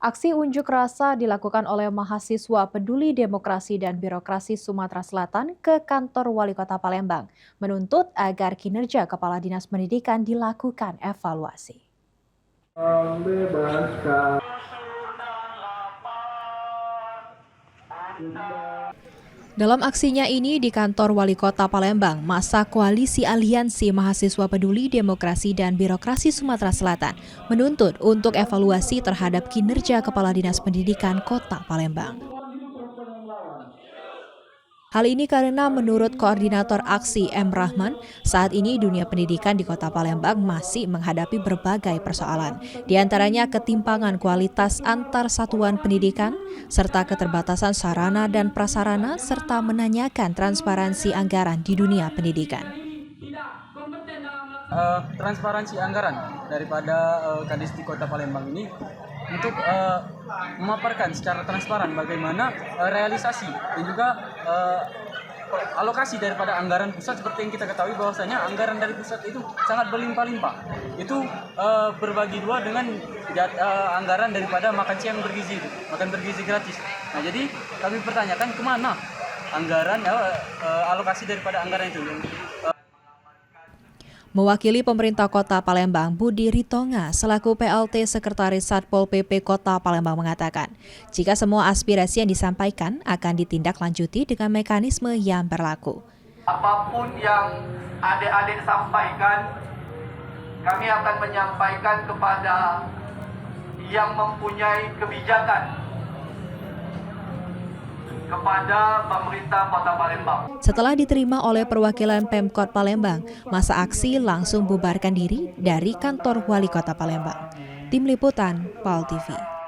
Aksi unjuk rasa dilakukan oleh mahasiswa Peduli Demokrasi dan Birokrasi Sumatera Selatan ke kantor Wali Kota Palembang, menuntut agar kinerja Kepala Dinas Pendidikan dilakukan evaluasi. Membebaskan. Dalam aksinya ini di kantor Wali Kota Palembang, masa Koalisi Aliansi Mahasiswa Peduli Demokrasi dan Birokrasi Sumatera Selatan menuntut untuk evaluasi terhadap kinerja Kepala Dinas Pendidikan Kota Palembang. Hal ini karena menurut Koordinator Aksi M. Rahman, saat ini dunia pendidikan di Kota Palembang masih menghadapi berbagai persoalan, di antaranya ketimpangan kualitas antar satuan pendidikan, serta keterbatasan sarana dan prasarana, serta menanyakan transparansi anggaran di dunia pendidikan. Transparansi anggaran daripada Kadis di Kota Palembang ini untuk memaparkan secara transparan bagaimana realisasi dan juga alokasi daripada anggaran pusat. Seperti yang kita ketahui bahwasanya anggaran dari pusat itu sangat berlimpah-limpah. Itu berbagi dua dengan anggaran daripada makan siang bergizi, makan bergizi gratis. Nah, jadi kami pertanyakan kemana anggaran alokasi daripada anggaran itu. Mewakili pemerintah Kota Palembang, Budi Ritonga selaku PLT Sekretaris Satpol PP Kota Palembang mengatakan, jika semua aspirasi yang disampaikan akan ditindaklanjuti dengan mekanisme yang berlaku. Apapun yang adik-adik sampaikan, kami akan menyampaikan kepada yang mempunyai kebijakan, kepada pemerintah Kota Palembang. Setelah diterima oleh perwakilan Pemkot Palembang, masa aksi langsung bubarkan diri dari kantor Wali Kota Palembang. Tim Liputan, PAL TV.